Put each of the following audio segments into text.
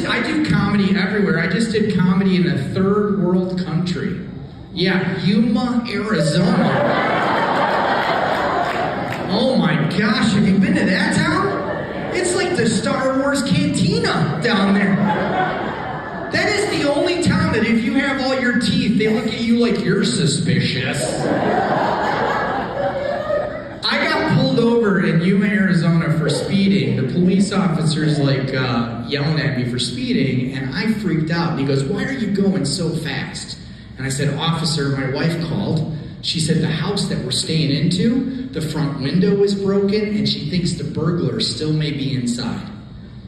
I do comedy everywhere. I just did comedy in a third world country. Yeah, Yuma, Arizona. Oh my gosh, have you been to that town? It's like the Star Wars Cantina down there. That is the only town that if you have all your teeth, they look at you like you're suspicious. I got pulled over in Yuma, Arizona for speeding. The police officer's yelling at me for speeding, and I freaked out. And he goes, "Why are you going so fast?" And I said, "Officer, my wife called. She said the house that we're staying into, the front window is broken, and she thinks the burglar still may be inside."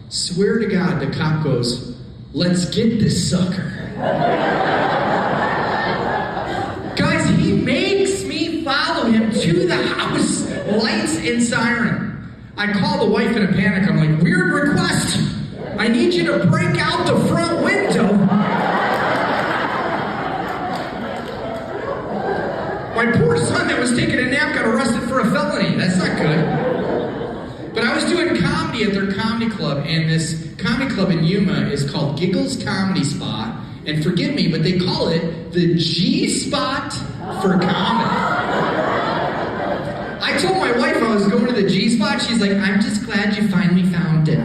Swear to God, the cop goes, "Let's get this sucker." Guys, he makes me follow him to the house, lights and siren. I call the wife in a panic. I'm like, "Weird request. I need you to break out the front window." My poor son that was taking a nap got arrested for a felony. That's not good. But I was doing comedy at their comedy club, and this comedy club in Yuma is called Giggles Comedy Spot. And forgive me, but they call it the G Spot for comedy. I told my wife I was going to the G Spot. She's like, "I'm just glad you finally found it."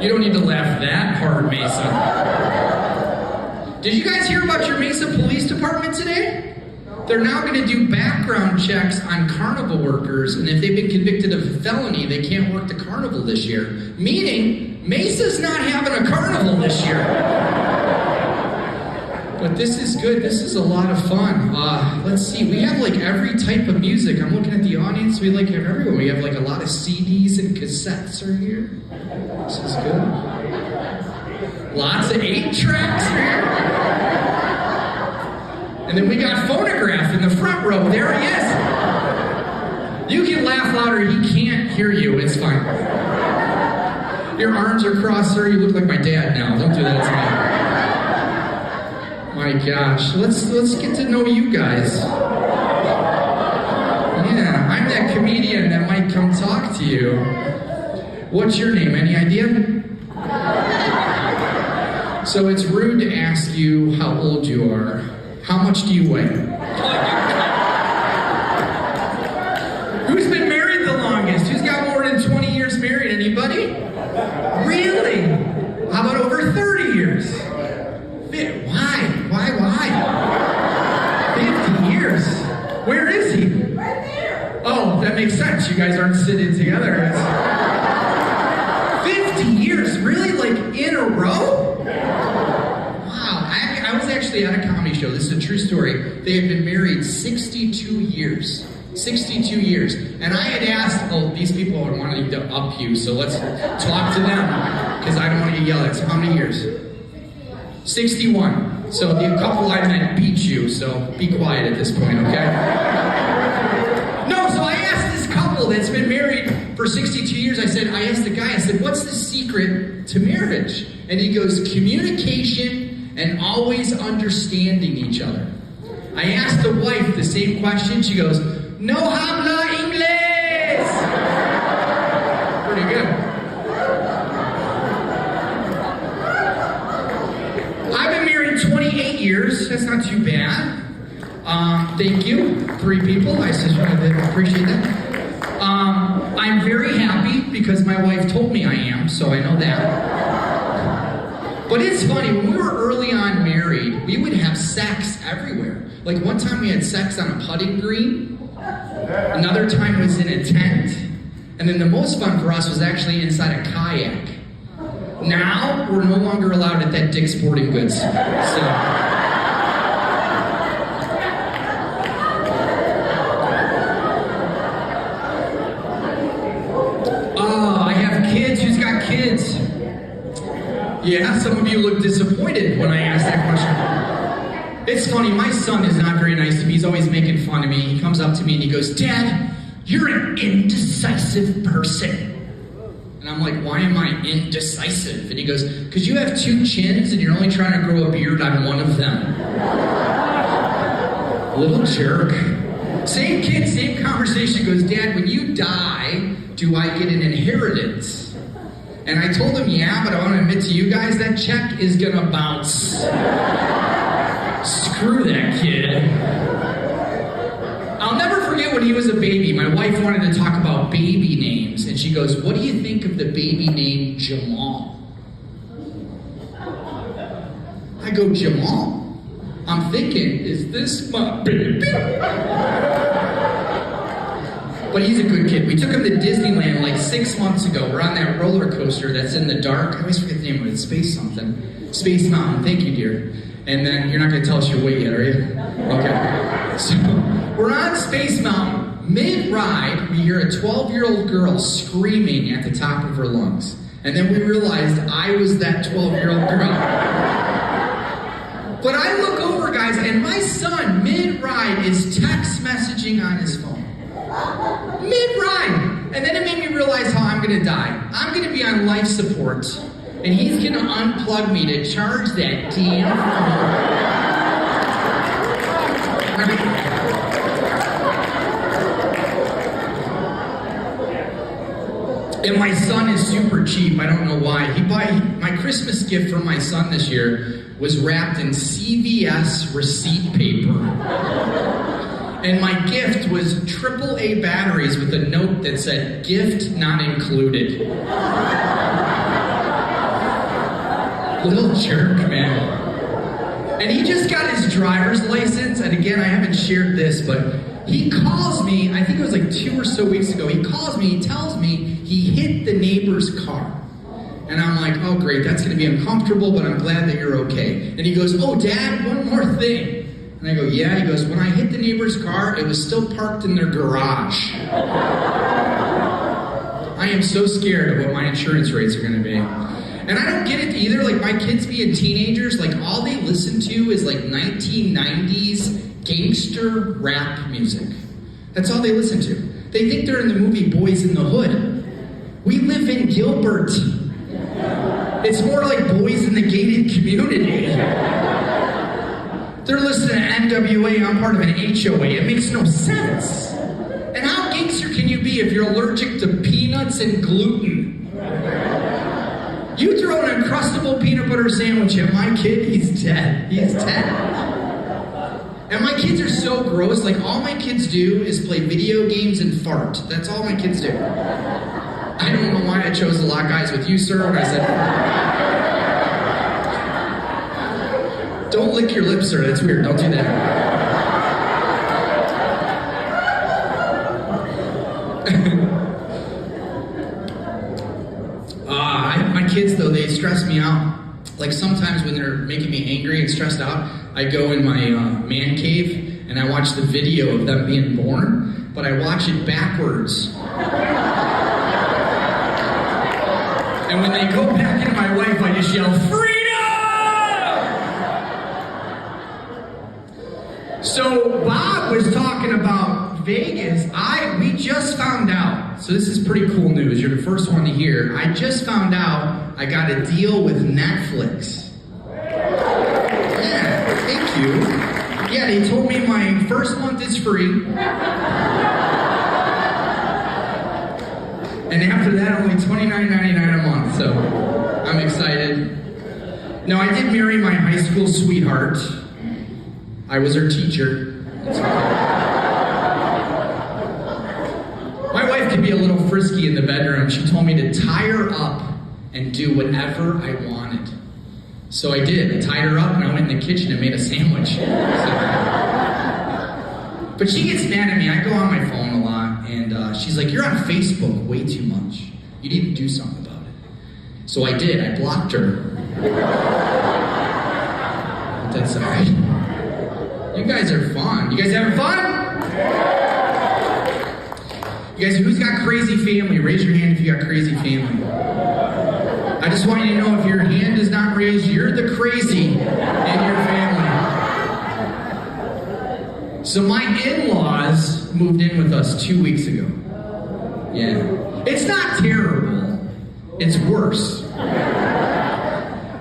You don't need to laugh that hard, Mesa. Did you guys hear about your Mesa Police Department today? They're now going to do background checks on carnival workers, and if they've been convicted of a felony, they can't work the carnival this year. Meaning, Mesa's not having a carnival this year. But this is good. This is a lot of fun. Let's see. We have every type of music. I'm looking at the audience. We have everyone. We have a lot of CDs and cassettes are here. This is good. Lots of 8-tracks here. And then we got Phonograph in the front row. There he is. You can laugh louder. He can't hear you. It's fine. Your arms are crossed, sir. You look like my dad now. Don't do that to me. My gosh. Let's get to know you guys. Yeah, I'm that comedian that might come talk to you. What's your name? Any idea? So it's rude to ask you how old you are. How much do you weigh? Who's been married the longest? Who's got more than 20 years married? Anybody? Really? How about over 30 years? Why? 50 years. Where is he? Right there. Oh, that makes sense. You guys aren't sitting together. 50 years? Really? In a row? I was actually at a comedy show. This is a true story. They had been married 62 years. 62 years. And I had asked, these people are wanting to up you, so let's talk to them, because I don't want to get yelled at. So how many years? 61. So the couple I met beat you, so be quiet at this point, okay? No, so I asked this couple that's been married for 62 years, I asked the guy, "What's the secret to marriage?" And he goes, "Communication and always understanding each other." I asked the wife the same question. She goes, "No habla inglés." Pretty good. I've been married 28 years. That's not too bad. Thank you. 3 people. I just wanted to appreciate that. I'm very happy because my wife told me I am, so I know that. But it's funny, when we were early on married, we would have sex everywhere. One time we had sex on a putting green, another time was in a tent, and then the most fun for us was actually inside a kayak. Now, we're no longer allowed at that Dick's Sporting Goods. I have kids. Who's got kids? Yeah, some of you look disappointed when I ask that question. It's funny, my son is not very nice to me. He's always making fun of me. He comes up to me and he goes, "Dad, you're an indecisive person." And I'm like, "Why am I indecisive?" And he goes, "Because you have 2 chins and you're only trying to grow a beard on one of them." Little jerk. Same kid, same conversation. Goes, "Dad, when you die, do I get an inheritance? And I told him, yeah, but I want to admit to you guys, that check is going to bounce. Screw that kid. I'll never forget when he was a baby. My wife wanted to talk about baby names, and she goes, what do you think of the baby name Jamal? I go, Jamal? I'm thinking, is this my baby? But he's a good kid. We took him to Disneyland like 6 months ago. We're on that roller coaster that's in the dark. I always forget the name of it. Space something. Space Mountain. Thank you, dear. And then you're not going to tell us your weight yet, are you? Okay. So we're on Space Mountain. Mid-ride, we hear a 12-year-old girl screaming at the top of her lungs. And then we realized I was that 12-year-old girl. But I look over, guys, and my son, mid-ride, is text messaging on his phone. Mid-ride! And then it made me realize how I'm going to die. I'm going to be on life support, and he's going to unplug me to charge that damn phone. And my son is super cheap. I don't know why. My Christmas gift from my son this year was wrapped in CVS receipt paper. And my gift was AAA batteries with a note that said, gift not included. Little jerk, man. And he just got his driver's license, and again, I haven't shared this, but he calls me, I think it was like 2 or so weeks ago, he calls me, he tells me he hit the neighbor's car. And I'm like, oh great, that's gonna be uncomfortable, but I'm glad that you're okay. And he goes, oh Dad, one more thing. And I go, yeah. He goes, when I hit the neighbor's car, it was still parked in their garage. I am so scared of what my insurance rates are gonna be. And I don't get it either, like my kids being teenagers, like all they listen to is like 1990s gangster rap music. That's all they listen to. They think they're in the movie Boys in the Hood. We live in Gilbert. It's more like Boys in the Gated Community. They're listening to NWA, I'm part of an HOA. It makes no sense. And how gangster can you be if you're allergic to peanuts and gluten? You throw an Uncrustable peanut butter sandwich at my kid, he's dead. He's dead. And my kids are so gross, like all my kids do is play video games and fart. That's all my kids do. I don't know why I chose to lock eyes with you, sir, and I said, don't lick your lips, sir, that's weird, don't do that. My kids, though, they stress me out. Like sometimes when they're making me angry and stressed out, I go in my man cave and I watch the video of them being born, but I watch it backwards. And when they go back into my wife, I just yell, freedom! So Bob was talking about Vegas. We just found out, so this is pretty cool news. You're the first one to hear. I just found out I got a deal with Netflix. Yeah, thank you. Yeah, they told me my first month is free. And after that, only $29.99 a month, so I'm excited. Now, I did marry my high school sweetheart. I was her teacher. My wife can be a little frisky in the bedroom. She told me to tie her up and do whatever I wanted. So I did. I tied her up and I went in the kitchen and made a sandwich. But she gets mad at me. I go on my phone a lot and she's like, you're on Facebook way too much. You need to do something about it. So I did. I blocked her. But that's all right. You guys are fun. You guys having fun? You guys, who's got crazy family? Raise your hand if you got crazy family. I just want you to know if your hand is not raised, you're the crazy in your family. So my in-laws moved in with us 2 weeks ago. Yeah. It's not terrible. It's worse.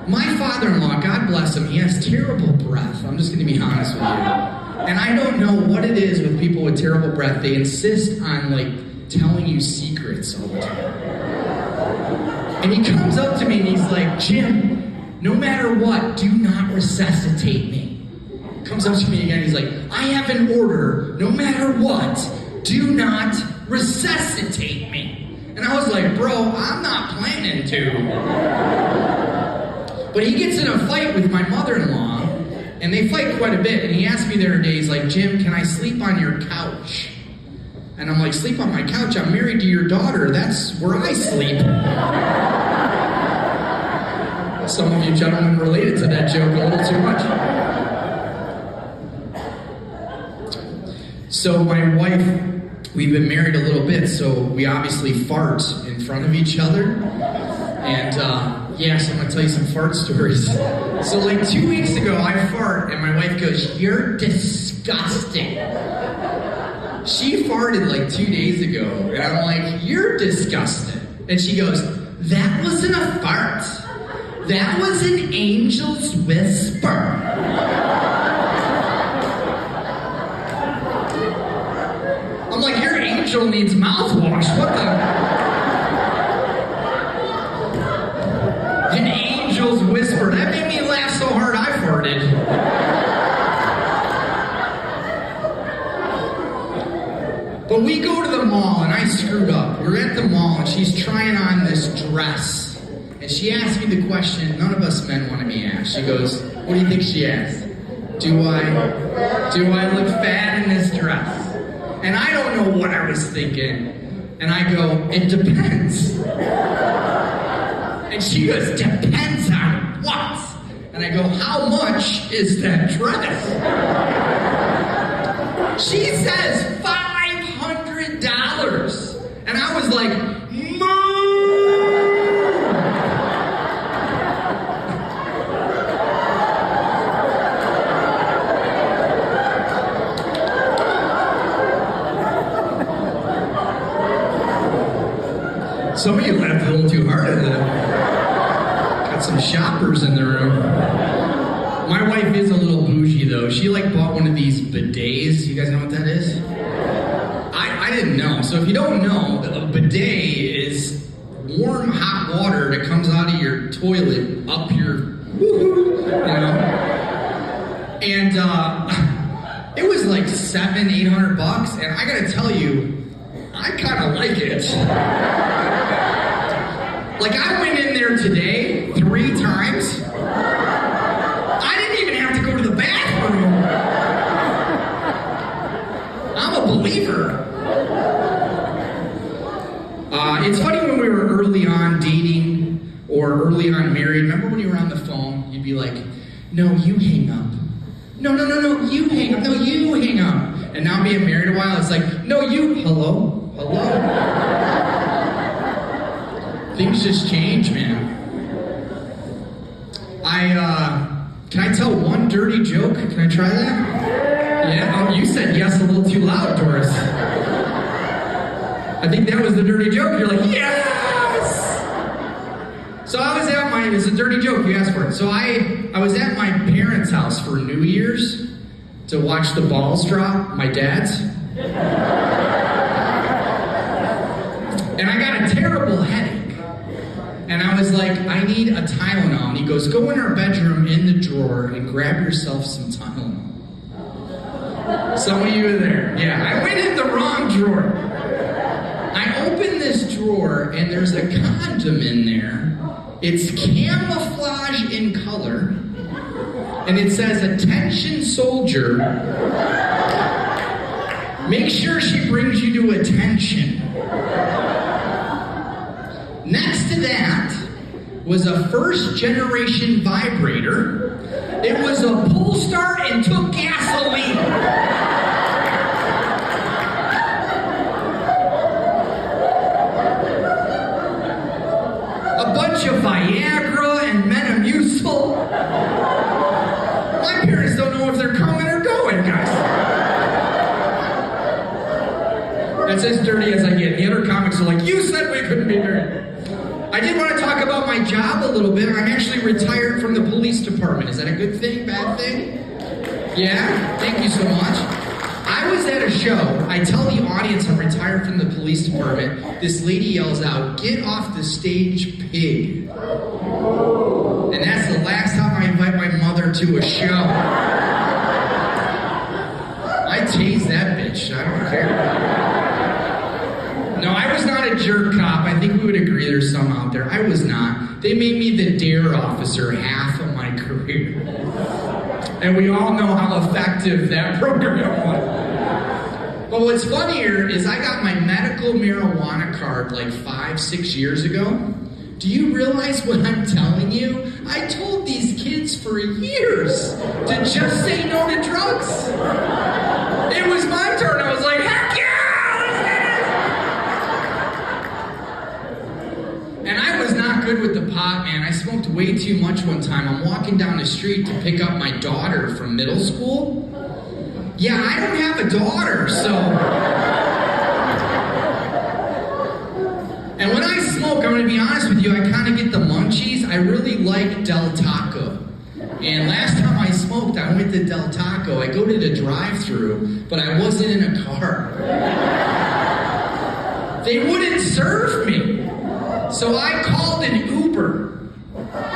My father-in-law, God bless him, he has terrible breath. I'm just going to be honest with you. And I don't know what it is with people with terrible breath. They insist on, like, telling you secrets all the time. And he comes up to me and he's like, Jim, no matter what, do not resuscitate me. Comes up to me again, he's like, I have an order, no matter what, do not resuscitate me. And I was like, bro, I'm not planning to. But he gets in a fight with my mother-in-law, and they fight quite a bit, and he asked me the other day, he's like, Jim, can I sleep on your couch? And I'm like, sleep on my couch? I'm married to your daughter, that's where I sleep. Some of you gentlemen related to that joke a little too much. So my wife, we've been married a little bit, so we obviously fart in front of each other. And so I'm gonna tell you some fart stories. So like 2 weeks ago, I fart, and my wife goes, you're disgusting. She farted like 2 days ago, and I'm like, you're disgusting. And she goes, that wasn't a fart. That was an angel's whisper. I'm like, your angel needs mouthwash. What the? An angel's whisper. That made me laugh so hard I farted. But we go to the mall and I screwed up. We're at the mall and she's trying on this dress. And she asked me the question none of us men want to be asked. She goes, what do you think she asked? Do I look fat in this dress? And I don't know what I was thinking. And I go, it depends. And she goes, depends on what? And I go, how much is that dress? She says $500. And I was like, some of you laughed a little too hard at that. Got some shoppers in the room. My wife is a little bougie though. She like bought one of these bidets. You guys know what that is? I didn't know. So if you don't know, a bidet is warm hot water that comes out of your toilet up your And it was like $700-800, and I gotta tell you, I kind of like it. Like, I went in there today 3 times. I didn't even have to go to the bathroom. I'm a believer. It's funny when we were early on dating or early on married. Remember when you were on the phone, you'd be like, no, you hang up. No, you hang up. No, you hang up. And now being married a while, it's like, no, you, hello? Things just change, man. Can I tell one dirty joke? Can I try that? Yeah? Oh, you said yes a little too loud, Doris. I think that was the dirty joke. You're like, yes! So I was at it's a dirty joke, you asked for it. So I was at my parents' house for New Year's to watch the balls drop, my dad's. And I got a terrible headache. And I was like, I need a Tylenol. And he goes, go in our bedroom in the drawer and grab yourself some Tylenol. Some of you are there. Yeah, I went in the wrong drawer. I opened this drawer and there's a condom in there. It's camouflage in color. And it says, attention soldier. Make sure she brings you to attention. Next to that was a first-generation vibrator. It was a pull start and took gasoline. A bunch of Viagra and Metamucil. My parents don't know if they're coming or going, guys. That's as dirty as I get. The other comics are like, you said we couldn't be married. I did want to talk about my job a little bit. I'm actually retired from the police department. Is that a good thing, bad thing? Yeah? Thank you so much. I was at a show. I tell the audience I'm retired from the police department. This lady yells out, "Get off the stage, pig." And that's the last time I invite my mother to a show. I tase that bitch. I don't care. No, I was not a jerk cop. I think we would agree there's some out there. I was not. They made me the DARE officer half of my career. And we all know how effective that program was. But what's funnier is I got my medical marijuana card like 5-6 years ago. Do you realize what I'm telling you? I told these kids for years to just say no to drugs. It was my turn. I was like, heck yeah, let's do it. And I was not good with the pot, man. I smoked way too much one time. I'm walking down the street to pick up my daughter from middle school. Yeah, I don't have a daughter, so... And when I smoke, I'm going to be honest with you, I kind of get the munchies. I really like Del Taco. And last time I smoked, I went to Del Taco. I go to the drive-thru, but I wasn't in a car. They wouldn't serve me. So I called an Uber.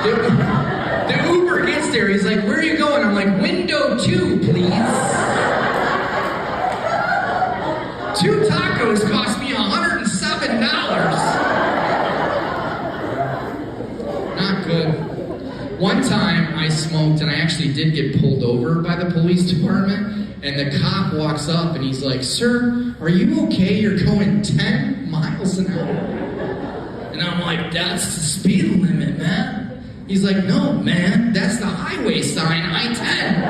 The Uber gets there. He's like, "Where are you going?" I'm like, "Window 2, please." 2 tacos cost me $107. Not good. One time I smoked and I actually did get pulled over by the police department, and the cop walks up and he's like, "Sir, are you okay? You're going 10 miles an hour. And I'm like, "That's the speed limit, man." He's like, "No, man, that's the highway sign, I-10.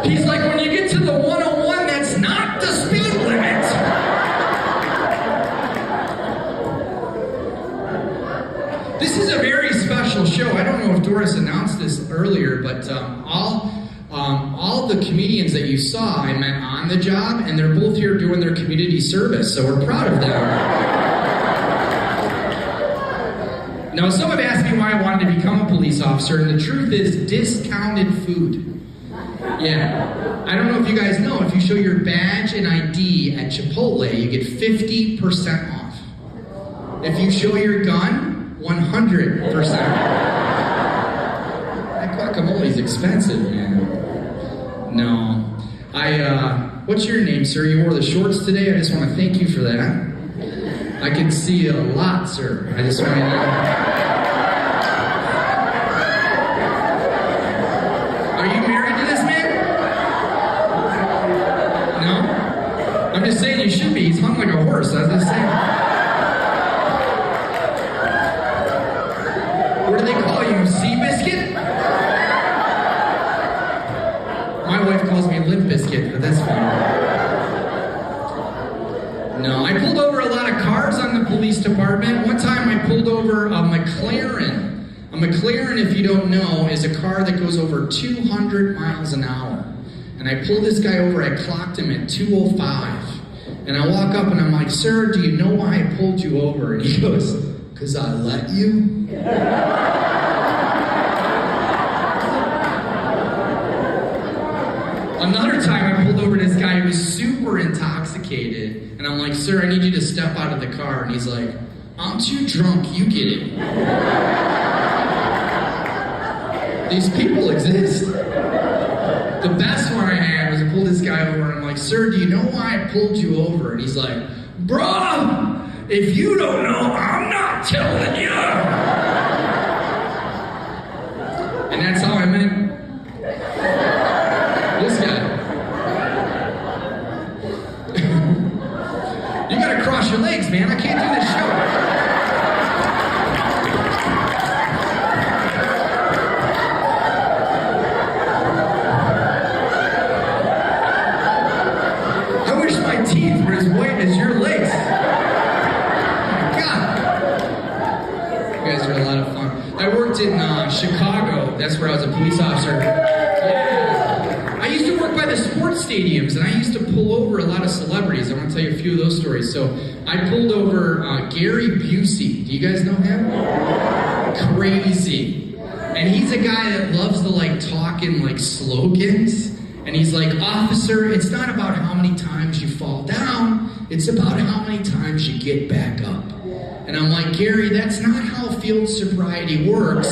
He's like, "When you get to the 101, that's not the speed limit." This is a very special show. I don't know if Doris announced this earlier, but all the comedians that you saw, I met on the job, and they're both here doing their community service, so we're proud of them. Now, some have asked me why I wanted to become a police officer, and the truth is discounted food. Yeah. I don't know if you guys know, if you show your badge and ID at Chipotle, you get 50% off. If you show your gun, 100%. That guacamole's expensive, man. No. What's your name, sir? You wore the shorts today. I just want to thank you for that. I can see a lot, sir. I just want to know. Are you married to this man? No? I'm just saying you should be. He's hung like a horse. I was just saying. What do they call you? Seabiscuit? My wife calls me Limp Biscuit, but that's fine. No, I pulled over a lot of cars on the police department. One time I pulled over a McLaren. A McLaren, if you don't know, is a car that goes over 200 miles an hour. And I pulled this guy over, I clocked him at 205. And I walk up and I'm like, "Sir, do you know why I pulled you over?" And he goes, "'Cause I let you?" Another time I pulled over this guy who was super intoxicated. And I'm like, "Sir, I need you to step out of the car." And he's like, "I'm too drunk, you get it." These people exist. The best one I had was I pulled this guy over and I'm like, "Sir, do you know why I pulled you over?" And he's like, "Bruh, if you don't know, I'm not telling you." And that's how I met this guy. You gotta cross your legs, man. I can't do this show. Teeth were as white as your legs. Oh my God. You guys are a lot of fun. I worked in Chicago. That's where I was a police officer. Yeah. I used to work by the sports stadiums, and I used to pull over a lot of celebrities. I want to tell you a few of those stories. So I pulled over Gary Busey. Do you guys know him? Crazy. And he's a guy that loves to like talk in like slogans. And he's like, officer, it's not about how many times you fall down, it's about how many times you get back up. And I'm like, Gary, that's not how field sobriety works.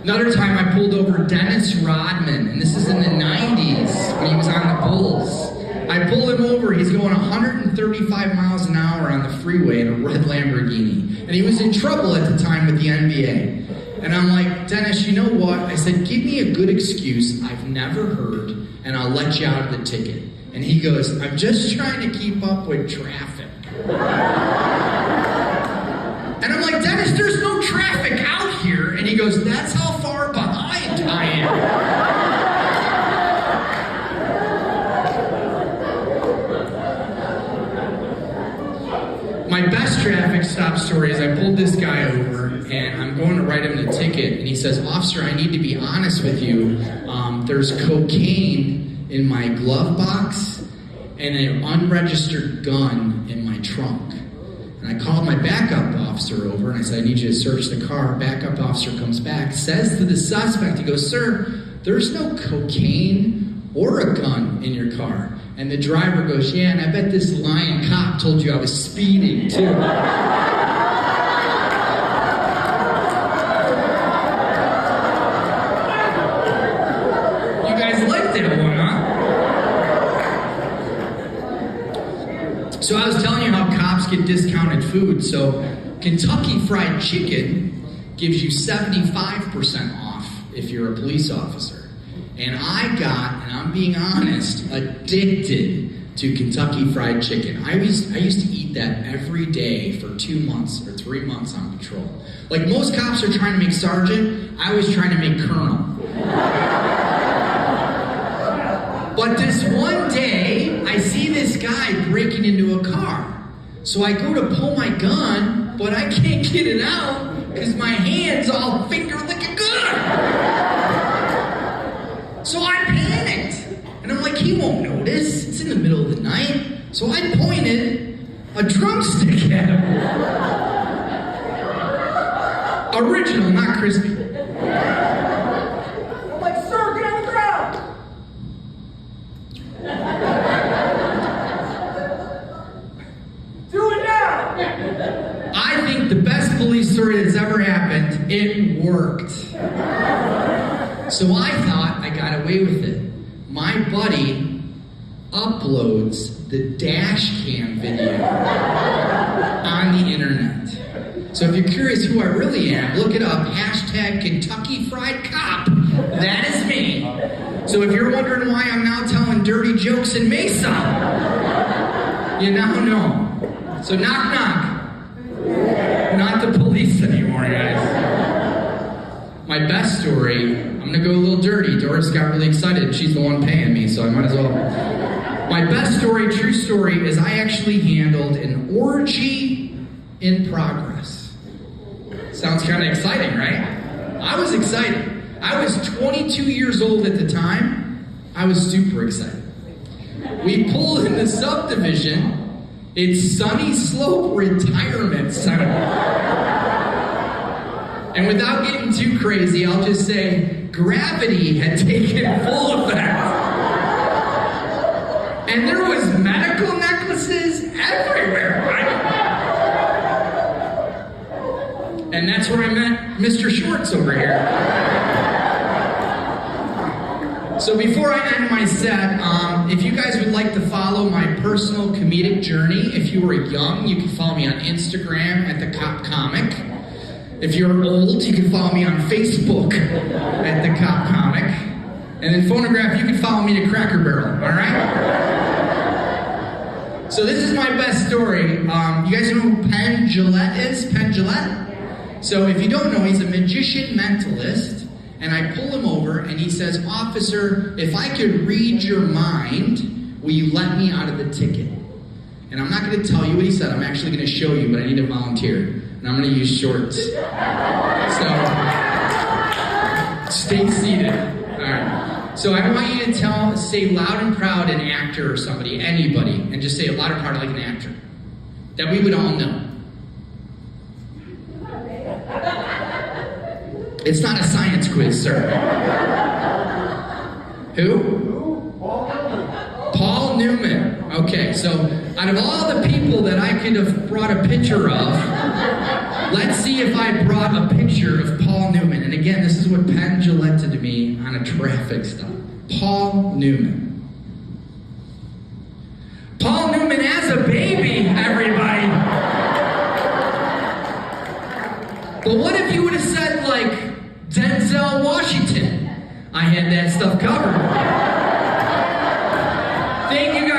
Another time I pulled over Dennis Rodman, and this is in the 90s when he was on the Bulls. I pull him over, he's going 135 miles an hour on the freeway in a red Lamborghini. And he was in trouble at the time with the NBA. And I'm like, Dennis, you know what? I said, give me a good excuse I've never heard, and I'll let you out of the ticket. And he goes, I'm just trying to keep up with traffic. And I'm like, Dennis, there's no traffic out here. And he goes, that's how far behind I am. My best traffic stop story is I pulled this guy over, and I'm going to write him the ticket, and he says, officer, I need to be honest with you. There's cocaine in my glove box and an unregistered gun in my trunk. And I called my backup officer over, and I said, I need you to search the car. Backup officer comes back, says to the suspect, he goes, sir, there's no cocaine or a gun in your car. And the driver goes, yeah, and I bet this lying cop told you I was speeding, too. So I was telling you how cops get discounted food. So Kentucky Fried Chicken gives you 75% off if you're a police officer. And I got, and I'm being honest, addicted to Kentucky Fried Chicken. I used to eat that every day for 2 months or 3 months on patrol. Like most cops are trying to make sergeant, I was trying to make colonel. But this one day, I see this guy breaking into a car. So I go to pull my gun, but I can't get it out because my hand's all finger-licking good. So I panicked. And I'm like, he won't notice. It's in the middle of the night. So I pointed a drumstick at him. Original, not crispy. I'm like, sir, get on the ground. Do it now! I think the best police story that's ever happened, it worked. So I thought I got away with it. My buddy uploads the dash cam video on the internet. So if you're curious who I really am, look it up, hashtag Kentucky Fried Cop. That is me. So if you're wondering why I'm now telling dirty jokes in Mesa, you now know. So knock knock. Not the police anymore, guys. My best story, I'm gonna go a little dirty. Doris got really excited. She's the one paying me, so I might as well. My best story, true story, is I actually handled an orgy in progress. Sounds kind of exciting, right? I was excited. I was 22 years old at the time. I was super excited. We pulled in the subdivision. It's Sunny Slope Retirement Center. And without getting too crazy, I'll just say gravity had taken full effect. And there was medical necklaces everywhere. And that's where I met Mr. Shorts over here. So before I end my set, if you guys would like to follow my personal comedic journey, if you were young, you can follow me on Instagram at The Cop Comic. If you're old, you can follow me on Facebook at The Cop Comic. And then Phonograph, you can follow me to Cracker Barrel, all right? So this is my best story. You guys know who Penn Jillette is? Penn Jillette? So if you don't know, he's a magician mentalist. And I pull him over, and he says, officer, if I could read your mind, will you let me out of the ticket? And I'm not going to tell you what he said. I'm actually going to show you, but I need a volunteer. And I'm going to use shorts. So, stay seated. All right. So I want you to say loud and proud an actor or somebody, anybody, and just say it loud and proud like an actor that we would all know. It's not a science quiz, sir. Who? Paul Newman. Okay, so out of all the people that I could have brought a picture of, let's see if I brought a picture of Paul Newman. And again, this is what Penn Gilletted to me on a traffic stop. Paul Newman. Paul Newman as a baby, everybody. But what if you would have said, like, Denzel Washington? I had that stuff covered. Thank you guys.